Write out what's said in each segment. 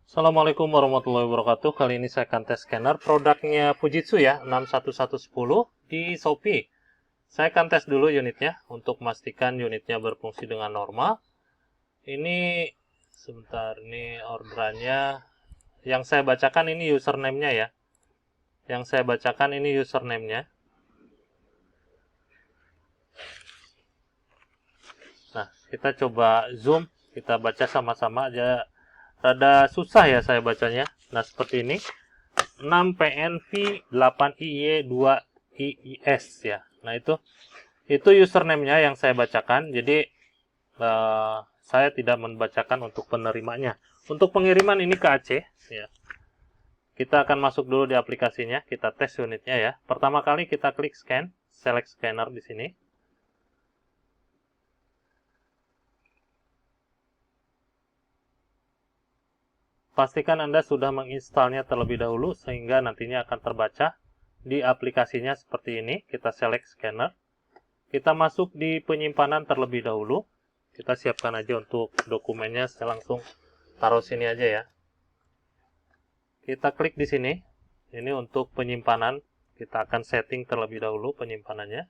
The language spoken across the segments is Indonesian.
Assalamualaikum warahmatullahi wabarakatuh. Kali ini saya akan tes scanner produknya Fujitsu ya, 61110 di Shopee. Saya akan tes dulu unitnya untuk memastikan unitnya berfungsi dengan normal. Ini sebentar, ini orderannya. Yang saya bacakan ini username-nya ya. Yang saya bacakan ini username-nya. Nah, kita coba zoom, kita baca sama-sama aja. Rada susah ya saya bacanya. Nah, seperti ini. 6PNV8IY2IIS ya. Nah, itu username-nya yang saya bacakan. Jadi saya tidak membacakan untuk penerimanya. Untuk pengiriman ini ke Aceh ya. Kita akan masuk dulu di aplikasinya, kita tes unitnya ya. Pertama kali kita klik scan, select scanner di sini. Pastikan Anda sudah menginstalnya terlebih dahulu sehingga nantinya akan terbaca di aplikasinya seperti ini. Kita select scanner. Kita masuk di penyimpanan terlebih dahulu. Kita siapkan aja untuk dokumennya, saya langsung taruh sini aja ya. Kita klik di sini. Ini untuk penyimpanan. Kita akan setting terlebih dahulu penyimpanannya.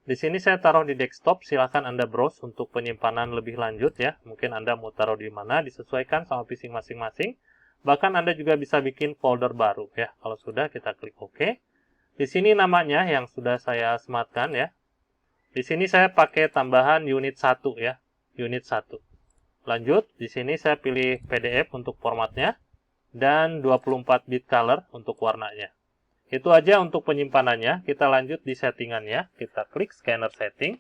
Di sini saya taruh di desktop, silahkan Anda browse untuk penyimpanan lebih lanjut ya. Mungkin Anda mau taruh di mana, disesuaikan sama PC masing-masing. Bahkan Anda juga bisa bikin folder baru ya. Kalau sudah, kita klik OK. Di sini namanya yang sudah saya sematkan ya. Di sini saya pakai tambahan unit 1 ya. Unit 1. Lanjut, di sini saya pilih PDF untuk formatnya dan 24 bit color untuk warnanya. Itu aja untuk penyimpanannya. Kita lanjut di settingannya. Kita klik scanner setting.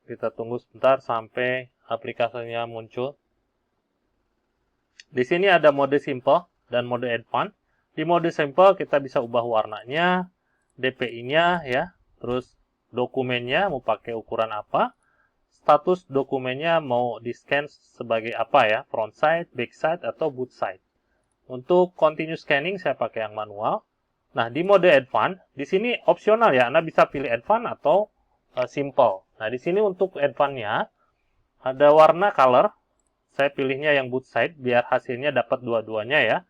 Kita tunggu sebentar sampai aplikasinya muncul. Di sini ada mode simple dan mode advance. Di mode simple kita bisa ubah warnanya, DPI-nya ya, terus dokumennya mau pakai ukuran apa, status dokumennya mau di-scan sebagai apa ya, front side, back side, atau boot side. Untuk continue scanning saya pakai yang manual. Nah, di mode advance, di sini opsional ya, Anda bisa pilih advance atau simple. Nah, di sini untuk advance-nya ada warna color. Saya pilihnya yang boot side biar hasilnya dapat dua-duanya ya.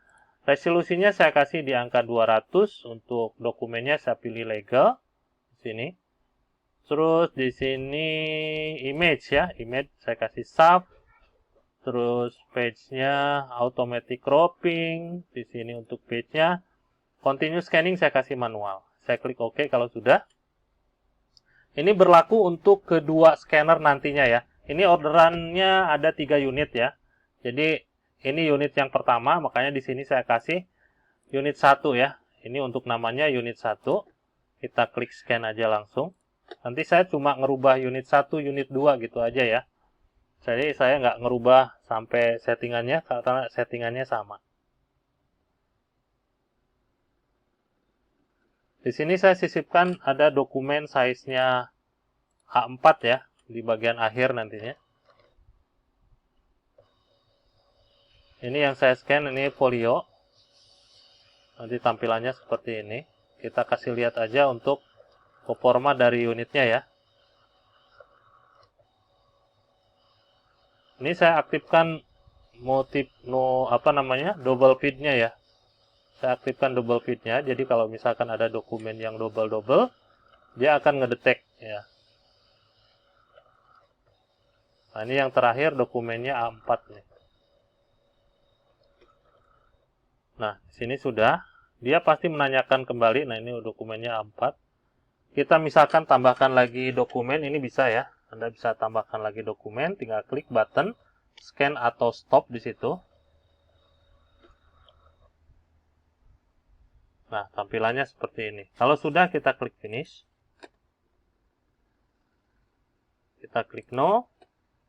Resolusinya saya kasih di angka 200, untuk dokumennya saya pilih legal di sini. Terus di sini image ya, image saya kasih sub. Terus page-nya automatic cropping. Di sini untuk page-nya continue scanning saya kasih manual. Saya klik OK kalau sudah. Ini berlaku untuk kedua scanner nantinya ya. Ini orderannya ada 3 unit ya. Jadi ini unit yang pertama, makanya di sini saya kasih unit 1 ya. Ini untuk namanya unit 1. Kita klik scan aja langsung. Nanti saya cuma ngerubah unit 1, unit 2 gitu aja ya. Jadi saya nggak ngerubah sampai settingannya karena settingannya sama. Di sini saya sisipkan ada dokumen size-nya A4 ya, di bagian akhir nantinya. Ini yang saya scan, ini folio. Nanti tampilannya seperti ini. Kita kasih lihat aja untuk performa dari unitnya ya. Ini saya aktifkan double feed-nya ya. Saya aktifkan double feed-nya. Jadi kalau misalkan ada dokumen yang double-double, dia akan ngedetect ya. Nah, ini yang terakhir dokumennya A4 nih. Nah, di sini sudah. Dia pasti menanyakan kembali. Nah, ini dokumennya A4. Kita misalkan tambahkan lagi dokumen, ini bisa ya. Anda bisa tambahkan lagi dokumen, tinggal klik button scan atau stop di situ. Nah, tampilannya seperti ini. Kalau sudah, kita klik finish. Kita klik no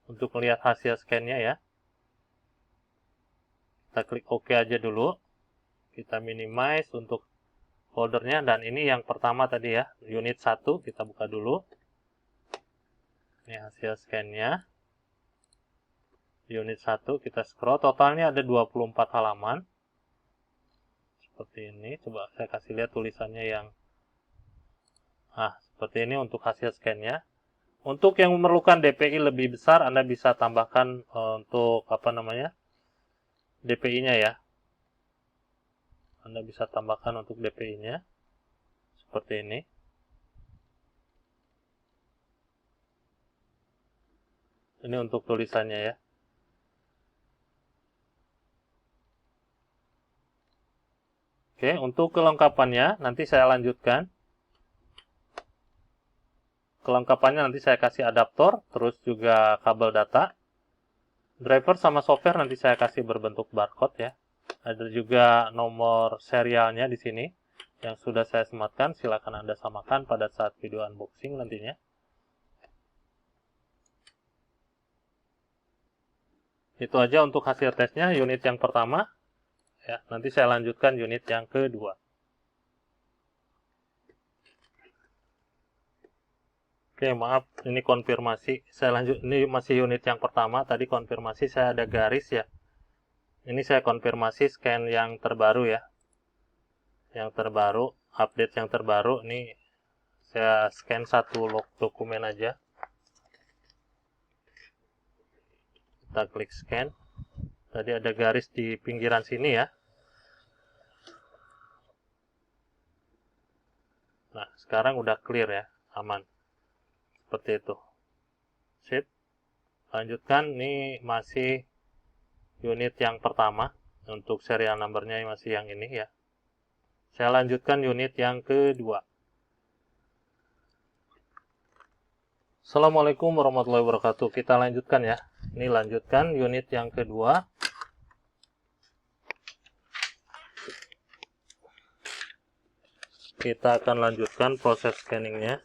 untuk melihat hasil scan-nya ya. Kita klik OK aja dulu. Kita minimize untuk foldernya, dan ini yang pertama tadi ya, unit 1, kita buka dulu. Ini hasil scan-nya. unit 1, kita scroll, totalnya ada 24 halaman. Seperti ini, coba saya kasih lihat tulisannya yang seperti ini untuk hasil scan-nya. Untuk yang memerlukan DPI lebih besar, Anda bisa tambahkan untuk DPI-nya ya. Anda bisa tambahkan untuk DPI-nya seperti ini. Ini untuk tulisannya ya. Oke, untuk kelengkapannya nanti saya lanjutkan. Kelengkapannya nanti saya kasih adaptor, terus juga kabel data. Driver sama software nanti saya kasih berbentuk barcode ya. Ada juga nomor serialnya di sini yang sudah saya sematkan. Silakan Anda samakan pada saat video unboxing nantinya. Itu aja untuk hasil tesnya unit yang pertama. Ya, nanti saya lanjutkan unit yang kedua. Oke, maaf, ini konfirmasi. Saya lanjut, ini masih unit yang pertama. Tadi konfirmasi saya ada garis ya. Ini saya konfirmasi scan yang terbaru ya. Yang terbaru, update yang terbaru. Ini saya scan satu dokumen aja. Kita klik scan. Tadi ada garis di pinggiran sini ya. Nah, sekarang udah clear ya, aman. Seperti itu. Sip. Lanjutkan, ini masih unit yang pertama. Untuk serial numbernya masih yang ini ya. Saya lanjutkan unit yang kedua. Assalamualaikum warahmatullahi wabarakatuh. Kita lanjutkan ya. Ini lanjutkan unit yang kedua. Kita akan lanjutkan proses scanningnya.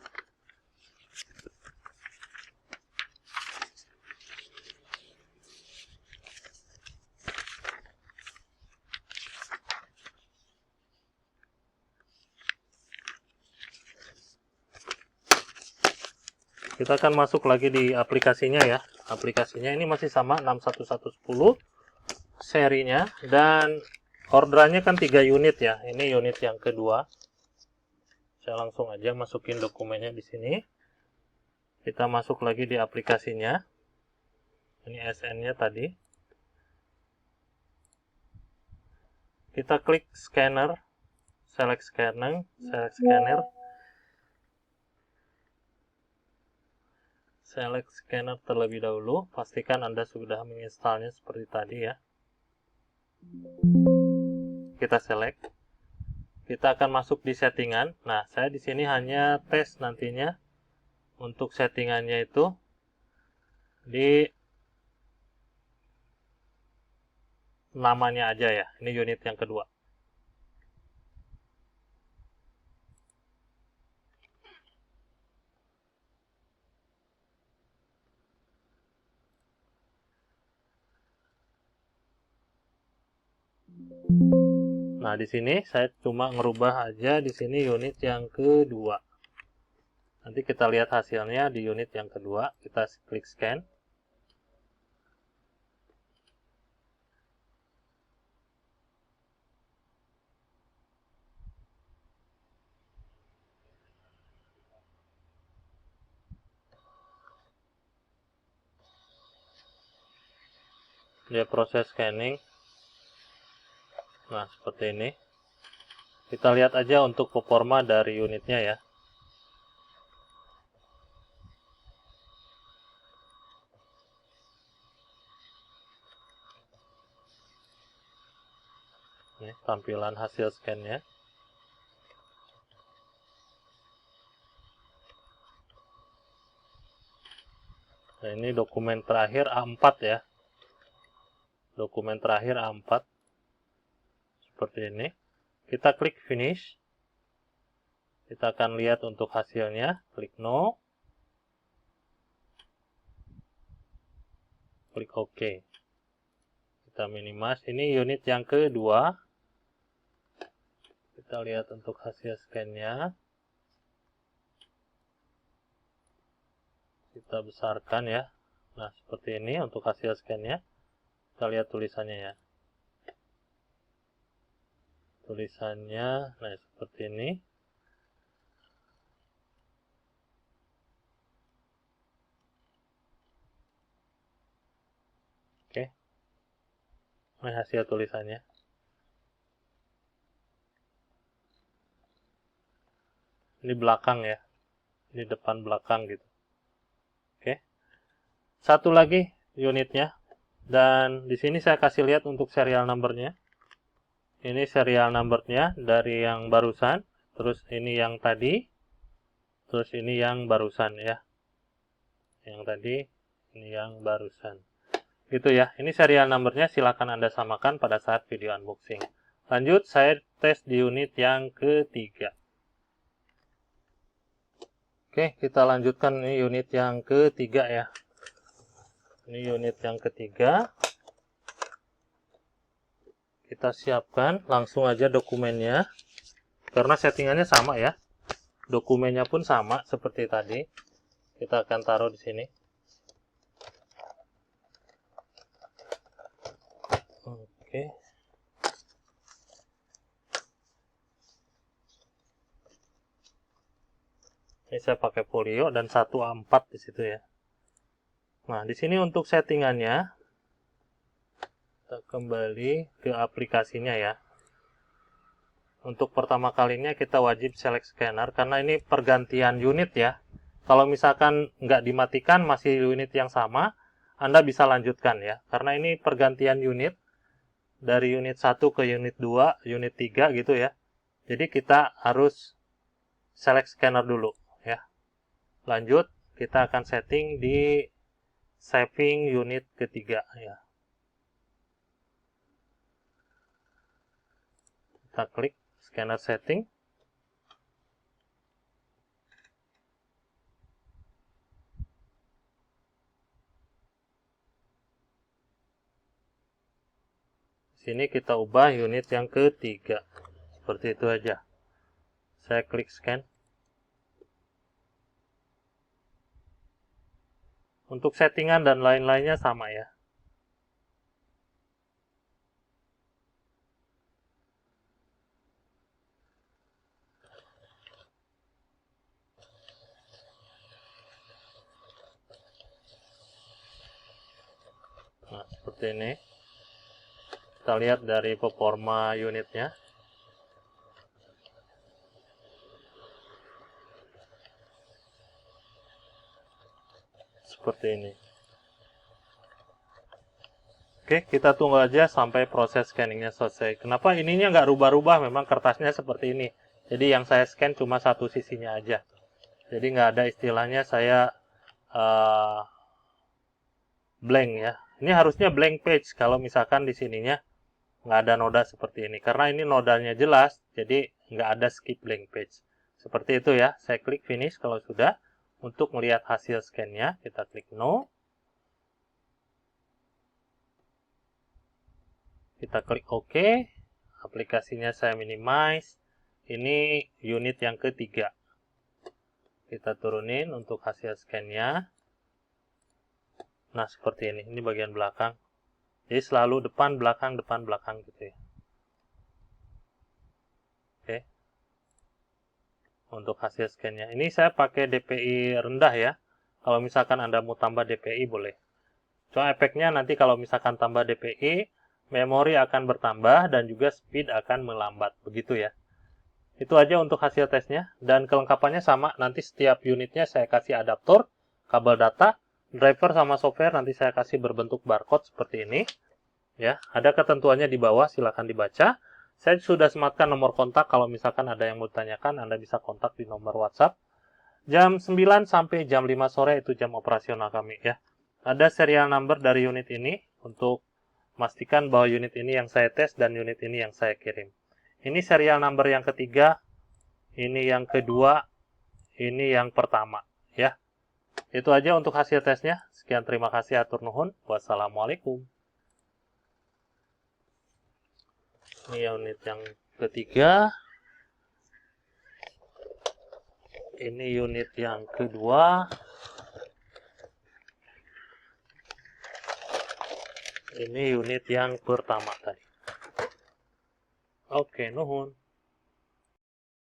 Kita akan masuk lagi di aplikasinya ya. Aplikasinya ini masih sama 61110 serinya, dan orderannya kan 3 unit ya. Ini unit yang kedua. Saya langsung aja masukin dokumennya di sini. Kita masuk lagi di aplikasinya. Ini SN-nya tadi. Kita klik scanner, select scanner, select scanner terlebih dahulu. Pastikan Anda sudah menginstalnya seperti tadi ya. Kita select. Kita akan masuk di settingan. Nah, saya di sini hanya tes nantinya untuk settingannya itu di namanya aja ya. Ini unit yang kedua. Nah, di sini saya cuma ngerubah aja di sini unit yang kedua. Nanti kita lihat hasilnya di unit yang kedua. Kita klik scan. Dia proses scanning. Nah, seperti ini. Kita lihat aja untuk performa dari unitnya ya. Ini tampilan hasil scan-nya. Nah, ini dokumen terakhir A4 ya. Dokumen terakhir A4. Seperti ini. Kita klik finish. Kita akan lihat untuk hasilnya. Klik no. Klik OK. Kita minimize. Ini unit yang kedua. Kita lihat untuk hasil scan-nya. Kita besarkan ya. Nah, seperti ini untuk hasil scan-nya. Kita lihat tulisannya ya. Tulisannya, nah seperti ini. Oke. Ini hasil tulisannya. Ini belakang ya. Ini depan belakang gitu. Oke. Satu lagi unitnya. Dan di sini saya kasih lihat untuk serial number-nya. Ini serial number-nya dari yang barusan. Terus ini yang tadi. Terus ini yang barusan ya. Yang tadi, ini yang barusan. Gitu ya. Ini serial number-nya silakan Anda samakan pada saat video unboxing. Lanjut, saya tes di unit yang ketiga. Oke, kita lanjutkan ini unit yang ketiga ya. Ini unit yang ketiga. Kita siapkan langsung aja dokumennya. Karena settingannya sama ya. Dokumennya pun sama seperti tadi. Kita akan taruh di sini. Oke. Ini saya pakai folio dan 1A4 di situ ya. Nah, di sini untuk settingannya kita kembali ke aplikasinya ya. Untuk pertama kalinya kita wajib select scanner karena ini pergantian unit ya. Kalau misalkan nggak dimatikan masih unit yang sama, Anda bisa lanjutkan ya. Karena ini pergantian unit dari unit 1 ke unit 2, unit 3 gitu ya. Jadi kita harus select scanner dulu ya. Lanjut, kita akan setting di saving unit ketiga ya. Kita klik scanner setting. Sini kita ubah unit yang ketiga. Seperti itu aja. Saya klik scan. Untuk settingan dan lain-lainnya sama ya. Nah, seperti ini. Kita lihat dari performa unitnya. Seperti ini. Oke, kita tunggu aja sampai proses scanningnya selesai. Kenapa ininya nggak rubah-rubah? Memang kertasnya seperti ini. Jadi yang saya scan cuma satu sisinya aja. Jadi nggak ada istilahnya saya blank ya. Ini harusnya blank page kalau misalkan di sininya nggak ada noda seperti ini. Karena ini nodanya jelas, jadi nggak ada skip blank page. Seperti itu ya. Saya klik finish kalau sudah. Untuk melihat hasil scan-nya, kita klik no. Kita klik OK. Aplikasinya saya minimize. Ini unit yang ketiga. Kita turunin untuk hasil scan-nya. Nah, seperti ini. Ini bagian belakang. Jadi selalu depan, belakang gitu ya. Oke. Untuk hasil scan-nya. Ini saya pakai DPI rendah ya. Kalau misalkan Anda mau tambah DPI boleh. Cuma efeknya nanti kalau misalkan tambah DPI, memori akan bertambah dan juga speed akan melambat. Begitu ya. Itu aja untuk hasil tesnya. Dan kelengkapannya sama. Nanti setiap unitnya saya kasih adaptor, kabel data, driver sama software nanti saya kasih berbentuk barcode seperti ini. Ya, ada ketentuannya di bawah, silakan dibaca. Saya sudah sematkan nomor kontak, kalau misalkan ada yang mau ditanyakan, Anda bisa kontak di nomor WhatsApp. Jam 9 sampai jam 5 sore itu jam operasional kami ya. Ada serial number dari unit ini untuk memastikan bahwa unit ini yang saya tes dan unit ini yang saya kirim. Ini serial number yang ketiga, ini yang kedua, ini yang pertama ya. Itu aja untuk hasil tesnya. Sekian, terima kasih, atur nuhun. Wassalamualaikum. Ini unit yang ketiga. Ini unit yang kedua. Ini unit yang pertama tadi. Oke, nuhun.